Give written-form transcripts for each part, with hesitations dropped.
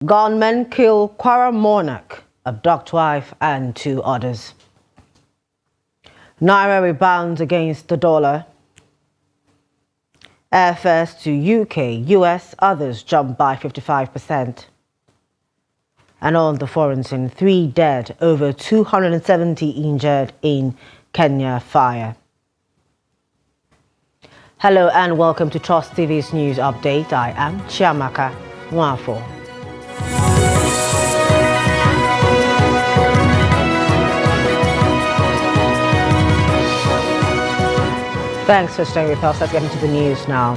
Gunmen kill Kwara monarch, abduct wife and 2 others. Naira rebounds against the dollar. Airfares to UK, US, others jump by 55%. And on the foreign scene, 3 dead, over 270 injured in Kenya fire. Hello and welcome to Trust TV's news update. I am Chiamaka Nwafo. Thanks for staying with us. Let's get into the news now.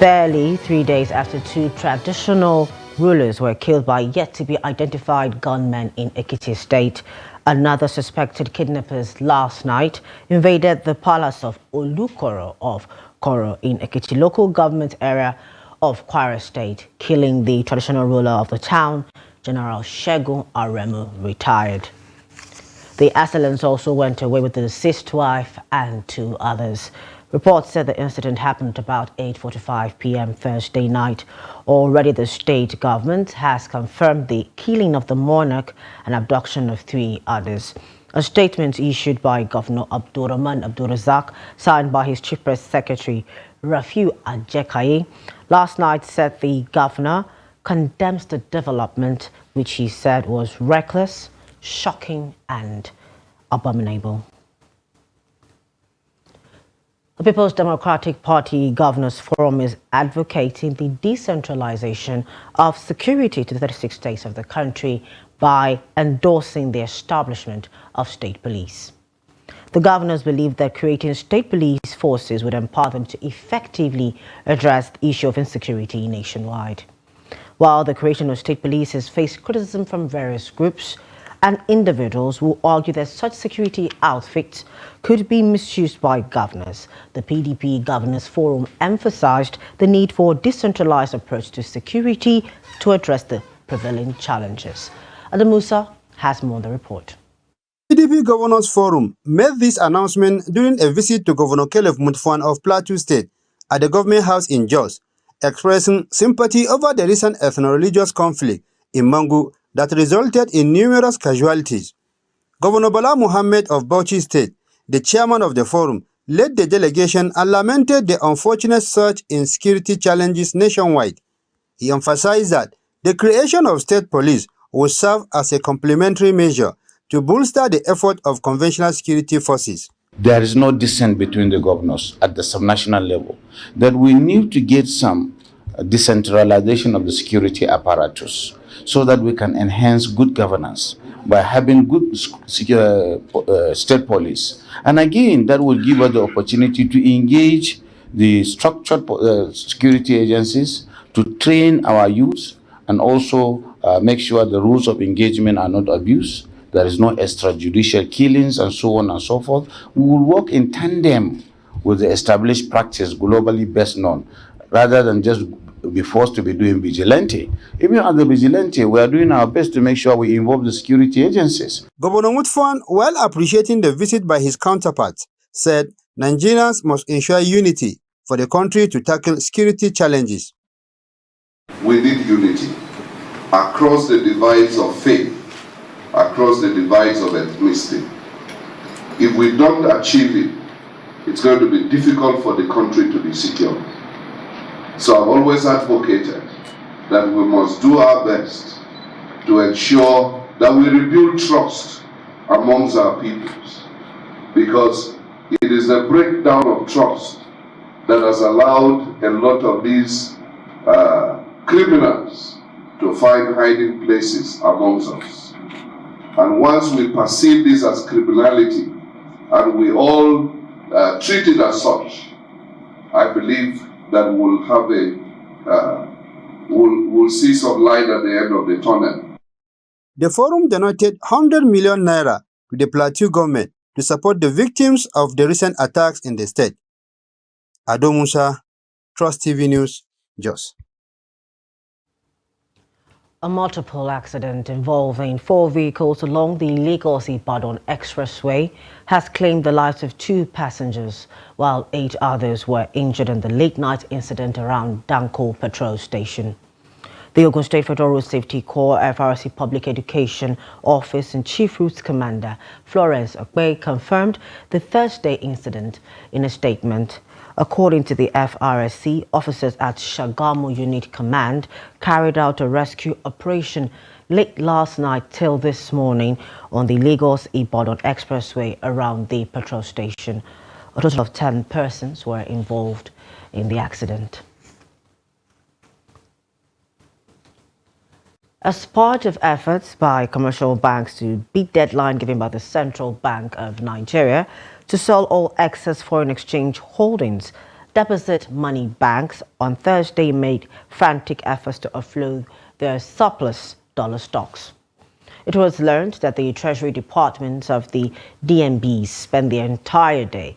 Barely 3 days after 2 traditional rulers were killed by yet-to-be-identified gunmen in Ekiti State, another suspected kidnappers last night invaded the palace of Olukoro of Koro in Ekiti local government area of Kwara State, killing the traditional ruler of the town, General Segun Aremu, retired. The assailants also went away with the deceased wife and 2 others. Reports said the incident happened about 8:45 p.m. Thursday night. Already the state government has confirmed the killing of the monarch and abduction of 3 others. A statement issued by Governor Abdurrahman Abdulrazak, signed by his Chief Press Secretary Rafiu Ajekaye, last night said the governor condemns the development, which he said was reckless, shocking and abominable. The People's Democratic Party Governors Forum is advocating the decentralization of security to the 36 states of the country by endorsing the establishment of state police. The governors believe that creating state police forces would empower them to effectively address the issue of insecurity nationwide. While the creation of state police has faced criticism from various groups and individuals who argue that such security outfits could be misused by governors, the PDP Governors Forum emphasized the need for a decentralized approach to security to address the prevailing challenges. Adam Musa has more on the report. PDP Governors Forum made this announcement during a visit to Governor Caleb Mutfwang of Plateau State at the government house in Jos, expressing sympathy over the recent ethno-religious conflict in Mangu that resulted in numerous casualties. Governor Bala Muhammad of Bauchi State, the chairman of the forum, led the delegation and lamented the unfortunate surge in security challenges nationwide. He emphasized that the creation of state police will serve as a complementary measure to bolster the effort of conventional security forces. There is no dissent between the governors at the subnational level that we need to get some decentralization of the security apparatus so that we can enhance good governance by having good state police. And again, that will give us the opportunity to engage the structured security agencies to train our youth and also make sure the rules of engagement are not abused. There is no extrajudicial killings and so on and so forth. We will work in tandem with the established practice globally best known, rather than just be forced to be doing vigilante. Even as the vigilante, we are doing our best to make sure we involve the security agencies. Governor Mutfwang, while appreciating the visit by his counterparts, said Nigerians must ensure unity for the country to tackle security challenges. We need unity across the divides of faith, across the divides of ethnicity. If we don't achieve it, it's going to be difficult for the country to be secure. So I've always advocated that we must do our best to ensure that we rebuild trust amongst our peoples, because it is the breakdown of trust that has allowed a lot of these criminals to find hiding places amongst us. And once we perceive this as criminality and we all treat it as such, I believe that we'll have we'll see some light at the end of the tunnel. The forum donated 100 million naira to the Plateau government to support the victims of the recent attacks in the state. Ado Musa, Trust TV News, Jos. A multiple accident involving 4 vehicles along the Lagos-Ibadan Expressway has claimed the lives of 2 passengers, while 8 others were injured in the late-night incident around Danko Petrol Station. The Ogun State Federal Road Safety Corps FRC Public Education Office and Chief Routes Commander Florence Okpe confirmed the Thursday incident in a statement. According to the FRSC, officers at Shagamu Unit Command carried out a rescue operation late last night till this morning on the Lagos-Ibadan Expressway around the petrol station. A total of 10 persons were involved in the accident. As part of efforts by commercial banks to beat deadline given by the Central Bank of Nigeria to sell all excess foreign exchange holdings, deposit money banks on Thursday made frantic efforts to offload their surplus dollar stocks. It was learned that the Treasury Departments of the DMBs spent the entire day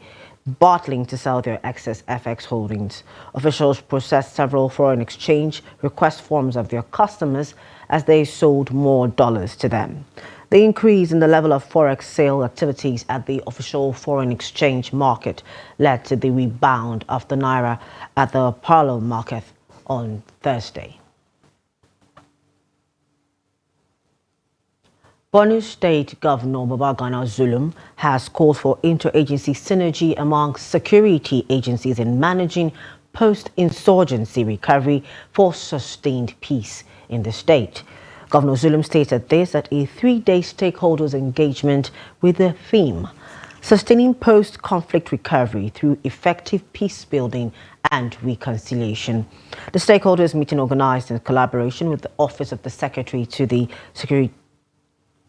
battling to sell their excess FX holdings. Officials processed several foreign exchange request forms of their customers as they sold more dollars to them. The increase in the level of forex sale activities at the official foreign exchange market led to the rebound of the naira at the parallel market on Thursday. Borno State Governor Babagana Zulum has called for interagency synergy among security agencies in managing post-insurgency recovery for sustained peace in the state. Governor Zulum stated this at a 3-day stakeholders engagement with the theme Sustaining Post-Conflict Recovery Through Effective Peace Building and Reconciliation. The stakeholders meeting, organized in collaboration with the Office of the Secretary to the Security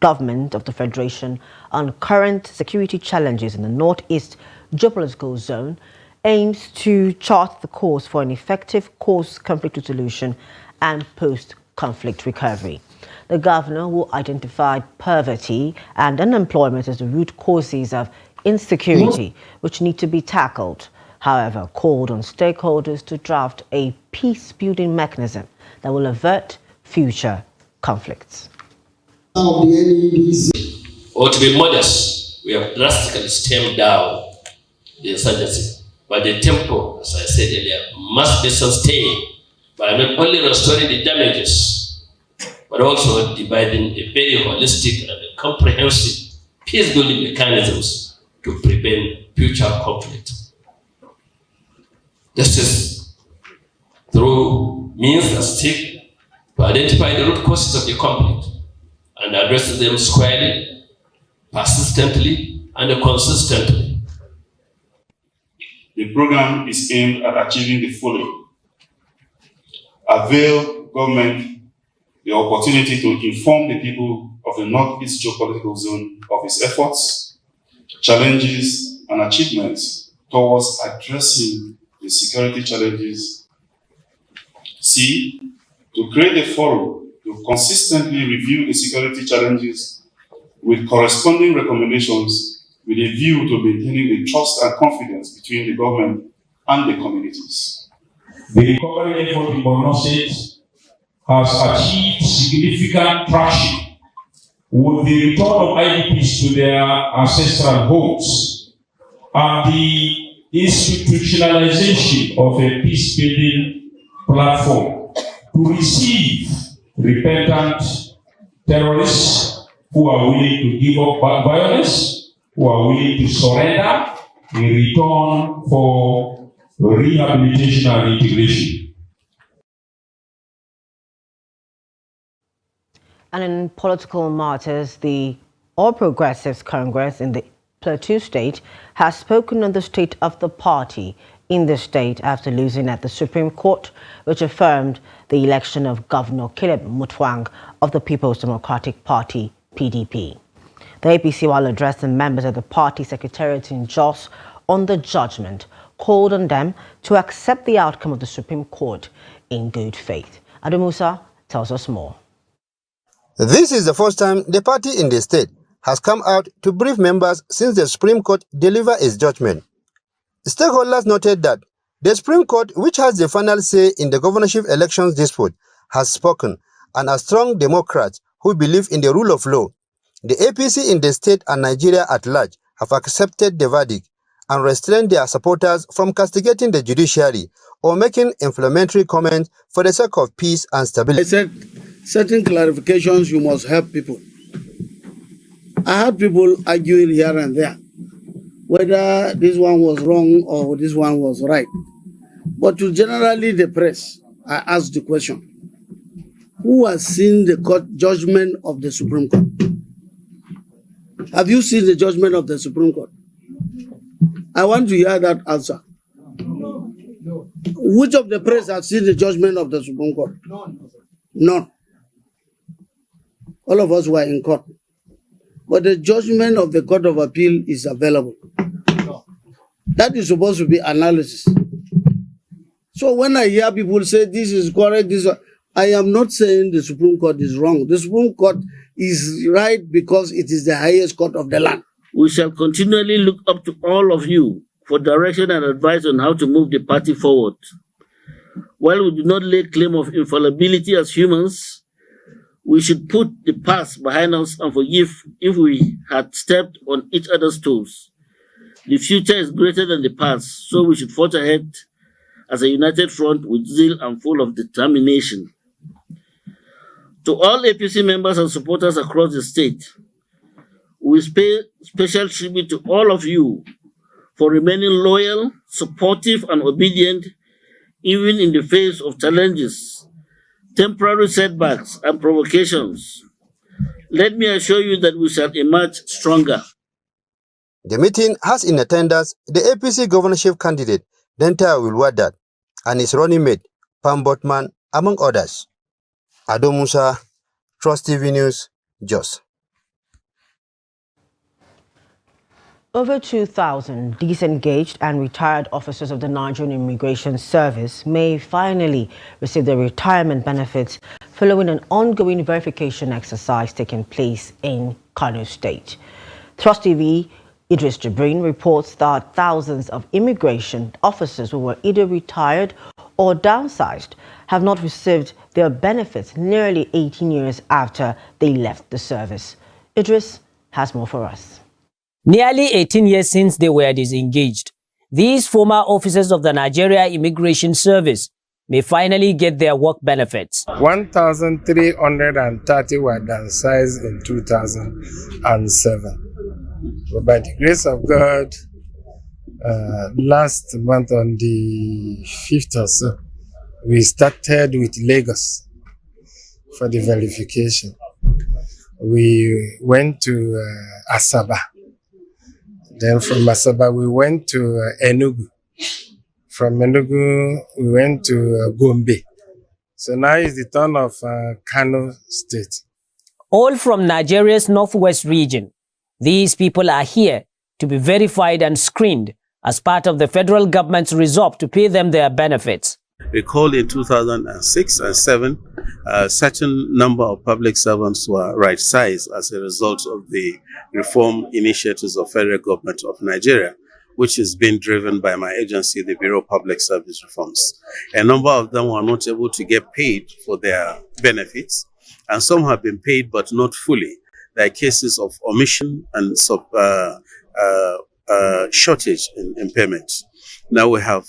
Government of the Federation on current security challenges in the Northeast geopolitical zone, aims to chart the course for an effective post-conflict resolution and post-conflict recovery. The governor, who identified poverty and unemployment as the root causes of insecurity which need to be tackled, however, called on stakeholders to draft a peace-building mechanism that will avert future conflicts. Or to be modest, we have drastically stemmed down the insurgency. But the tempo, as I said earlier, must be sustained by not only restoring the damages, but also dividing a very holistic and a comprehensive peace-building mechanisms to prevent future conflict. Justice through means that seek to identify the root causes of the conflict and address them squarely, persistently, and consistently. The program is aimed at achieving the following: avail government the opportunity to inform the people of the Northeast geopolitical zone of its efforts, challenges, and achievements towards addressing the security challenges. C, to create a forum to consistently review the security challenges with corresponding recommendations with a view to maintaining the trust and confidence between the government and the communities. The recovery effort in Borno State has achieved significant traction with the return of IDPs to their ancestral homes and the institutionalization of a peace-building platform to receive repentant terrorists who are willing to give up violence, who are willing to surrender in return for rehabilitation and integration. And in political matters, the All Progressives Congress in the Plateau State has spoken on the state of the party in the state after losing at the Supreme Court, which affirmed the election of Governor Caleb Mutfwang of the People's Democratic Party, PDP. The APC, while addressing members of the party secretariat in Jos on the judgment, called on them to accept the outcome of the Supreme Court in good faith. Adu Musa tells us more. This is the first time the party in the state has come out to brief members since the Supreme Court delivered its judgment. Stakeholders noted that the Supreme Court, which has the final say in the governorship elections dispute, has spoken, and are strong Democrats who believe in the rule of law. The APC in the state and Nigeria at large have accepted the verdict and restrained their supporters from castigating the judiciary or making inflammatory comments for the sake of peace and stability. I said certain clarifications you must help people. I had people arguing here and there whether this one was wrong or this one was right. But to generally the press, I asked the question, who has seen the court judgment of the Supreme Court? Have you seen the judgment of the Supreme Court? I want to hear that answer. No. Which of the press has seen the judgment of the Supreme Court? None. All of us were in court. But the judgment of the Court of Appeal is available. That is supposed to be analysis. So when I hear people say this is correct, I am not saying the Supreme Court is wrong. The Supreme Court is right because it is the highest court of the land. We shall continually look up to all of you for direction and advice on how to move the party forward. While we do not lay claim of infallibility as humans, we should put the past behind us and forgive if we had stepped on each other's toes. The future is greater than the past, so we should forge ahead as a united front with zeal and full of determination. To all APC members and supporters across the state, we pay special tribute to all of you for remaining loyal, supportive, and obedient, even in the face of challenges, temporary setbacks, and provocations. Let me assure you that we shall emerge stronger. The meeting has in attendance the APC governorship candidate, Denta Wilwadat, and his running mate, Pam Botman, among others. Ado Musa, Trust TV News, Jos. Over 2,000 disengaged and retired officers of the Nigerian Immigration Service may finally receive their retirement benefits following an ongoing verification exercise taking place in Kano State. Trust TV Idris Jibrin reports that thousands of immigration officers who were either retired or downsized have not received their benefits nearly 18 years after they left the service. Idris has more for us. Nearly 18 years since they were disengaged, these former officers of the Nigeria Immigration Service may finally get their work benefits. 1,330 were downsized in 2007. But by the grace of God, last month on the 5th or so, we started with Lagos for the verification. We went to Asaba. Then from Asaba, we went to Enugu. From Enugu, we went to Gombe. So now is the turn of Kano State. All from Nigeria's northwest region. These people are here to be verified and screened as part of the federal government's resolve to pay them their benefits. Recall in 2006 and 7, a certain number of public servants were right-sized as a result of the reform initiatives of federal government of Nigeria, which is being driven by my agency, the Bureau of Public Service Reforms. A number of them were not able to get paid for their benefits, and some have been paid but not fully. There are cases of omission and shortage in payments. Now we have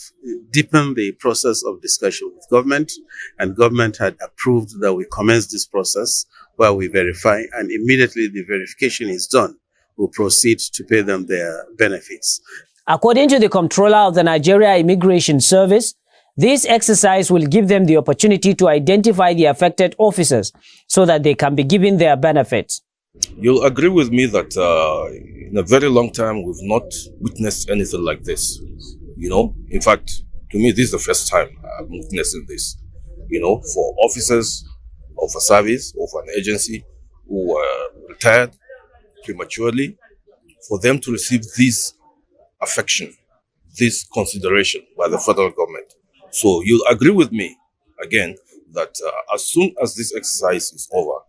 deepened the process of discussion with government, and government had approved that we commence this process where we verify, and immediately the verification is done, we'll proceed to pay them their benefits. According to the Comptroller of the Nigeria Immigration Service, this exercise will give them the opportunity to identify the affected officers so that they can be given their benefits. You'll agree with me that in a very long time, we've not witnessed anything like this. You know, in fact, to me, this is the first time I'm witnessing this. You know, for officers of a service, of an agency who were retired prematurely, for them to receive this affection, this consideration by the federal government. So you'll agree with me, again, that as soon as this exercise is over,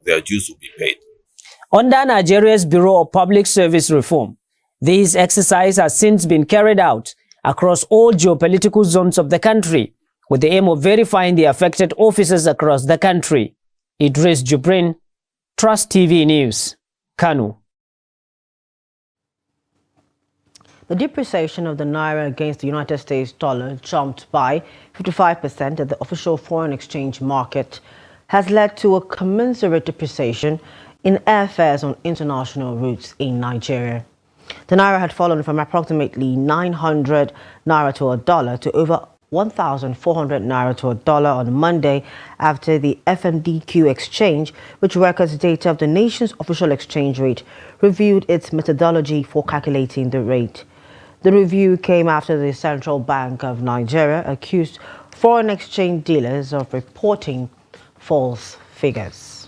their dues will be paid. Under Nigeria's Bureau of Public Service Reform, this exercise has since been carried out across all geopolitical zones of the country with the aim of verifying the affected officers across the country. Idris Jibrin, Trust TV News, Kano. The depreciation of the naira against the United States dollar jumped by 55% at the official foreign exchange market, has led to a commensurate depreciation in airfares on international routes in Nigeria. The naira had fallen from approximately 900 naira to a dollar to over 1,400 naira to a dollar on Monday after the FMDQ exchange, which records data of the nation's official exchange rate, reviewed its methodology for calculating the rate. The review came after the Central Bank of Nigeria accused foreign exchange dealers of reporting false figures.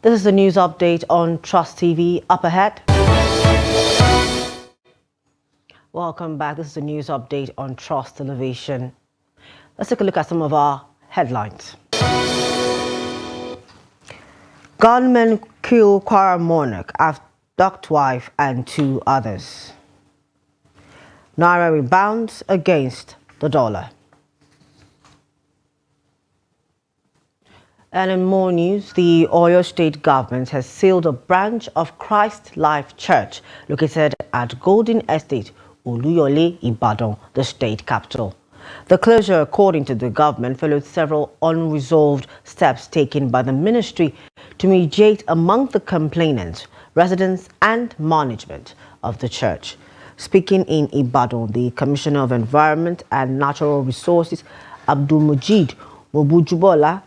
This is the news update on Trust TV. Up ahead. Welcome back. This is the news update on Trust Television. Let's take a look at some of our headlines. Gunmen kill Kwara monarch, abduct wife and 2 others. Naira rebounds against the dollar. And in more news, the Oyo State government has sealed a branch of Christ Life Church located at Golden Estate, Oluyole, Ibadan, the state capital. The closure, according to the government, followed several unresolved steps taken by the ministry to mediate among the complainants, residents and management of the church. Speaking in Ibadan, the Commissioner of Environment and Natural Resources, Abdulmajid Mobujubola,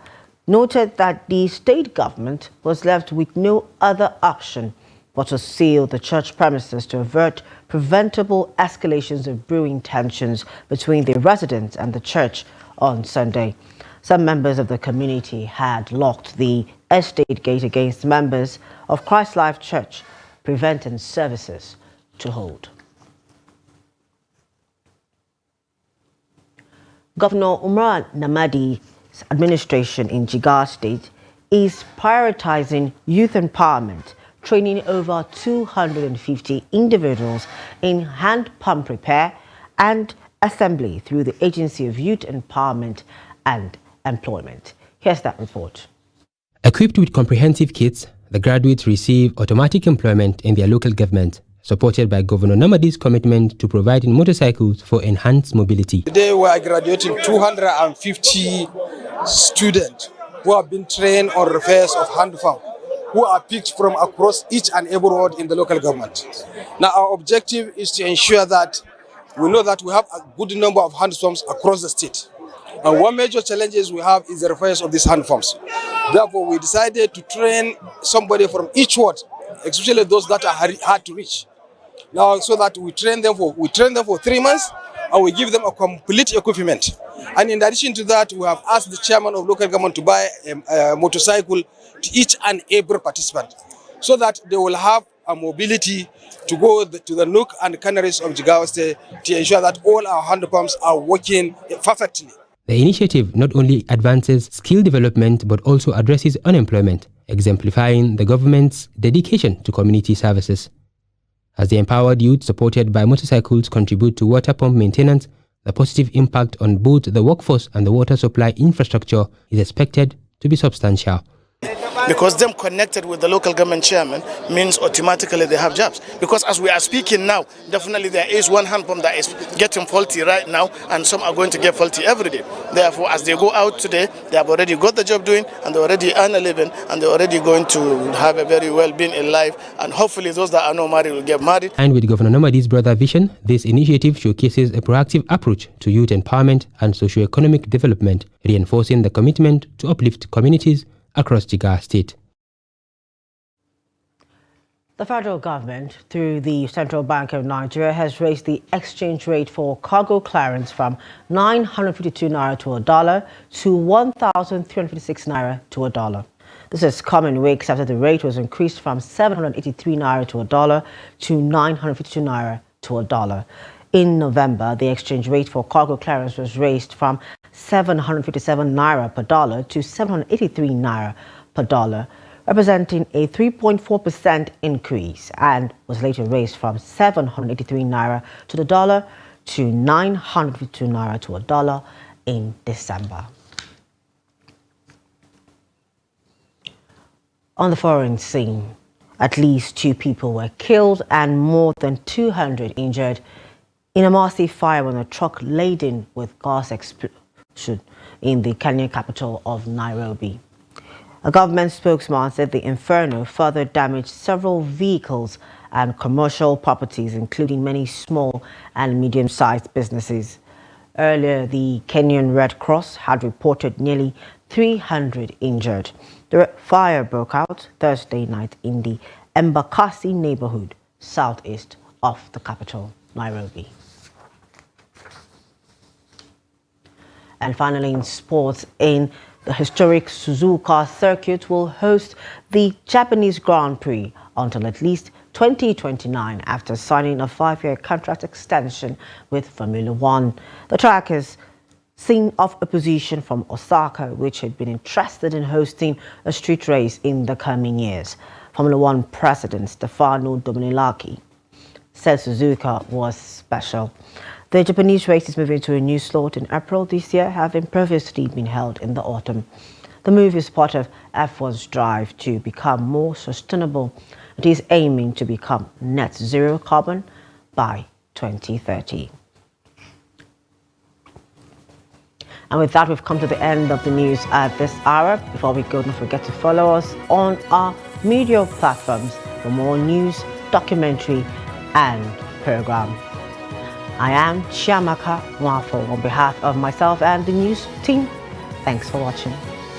noted that the state government was left with no other option but to seal the church premises to avert preventable escalations of brewing tensions between the residents and the church on Sunday. Some members of the community had locked the estate gate against members of Christ Life Church, preventing services to hold. Governor Umar Namadi's administration in Jigawa State is prioritizing youth empowerment, training over 250 individuals in hand pump repair and assembly through the Agency of Youth Empowerment and Employment. Here's that report. Equipped with comprehensive kits, the graduates receive automatic employment in their local government, supported by Governor Namadi's commitment to providing motorcycles for enhanced mobility. Today we are graduating 250 students who have been trained on repairs of hand pump, who are picked from across each and every ward in the local government. Now our objective is to ensure that we know that we have a good number of hand pumps across the state. And one major challenges we have is the repairs of these hand pumps. Therefore, we decided to train somebody from each ward, especially those that are hard to reach. Now, so that we train them for 3 months, and we give them a complete equipment. And in addition to that, we have asked the chairman of local government to buy a motorcycle to each and every participant, so that they will have a mobility to go to the nook and canaries of Jigawa State to ensure that all our hand pumps are working perfectly. The initiative not only advances skill development but also addresses unemployment, exemplifying the government's dedication to community services. As the empowered youth supported by motorcycles contribute to water pump maintenance, the positive impact on both the workforce and the water supply infrastructure is expected to be substantial. Because them connected with the local government chairman means automatically they have jobs. Because as we are speaking now, definitely there is one hand pump that is getting faulty right now, and some are going to get faulty every day. Therefore, as they go out today, they have already got the job doing, and they already earn a living, and they're already going to have a very well-being in life, and hopefully those that are not married will get married. And with Governor Namadi's brother vision, this initiative showcases a proactive approach to youth empowerment and socio-economic development, reinforcing the commitment to uplift communities across Jigawa State. The federal government, through the Central Bank of Nigeria, has raised the exchange rate for cargo clearance from 952 naira to a dollar to 1,356 naira to a dollar. This is coming weeks after the rate was increased from 783 naira to a dollar to 952 naira to a dollar. In November, the exchange rate for cargo clearance was raised from 757 naira per dollar to 783 naira per dollar, representing a 3.4% increase, and was later raised from 783 naira to the dollar to 952 naira to a dollar in December. On the foreign scene, At least 2 people were killed and more than 200 injured in a massive fire on a truck laden with gas explosion in the Kenyan capital of Nairobi. A government spokesman said the inferno further damaged several vehicles and commercial properties, including many small and medium-sized businesses. Earlier, the Kenyan Red Cross had reported nearly 300 injured. The fire broke out Thursday night in the Embakasi neighborhood, southeast of the capital, Nairobi. And finally, in sports, the historic Suzuka circuit will host the Japanese Grand Prix until at least 2029 after signing a 5-year contract extension with Formula One. The track is seen of opposition from Osaka, which had been interested in hosting a street race in the coming years. Formula One President Stefano Dominicali said Suzuka was special. The Japanese race is moving to a new slot in April this year, having previously been held in the autumn. The move is part of F1's drive to become more sustainable. It is aiming to become net zero carbon by 2030. And with that, we've come to the end of the news at this hour. Before we go, don't forget to follow us on our media platforms for more news, documentary, and program. I am Chiamaka Nwafo on behalf of myself and the news team. Thanks for watching.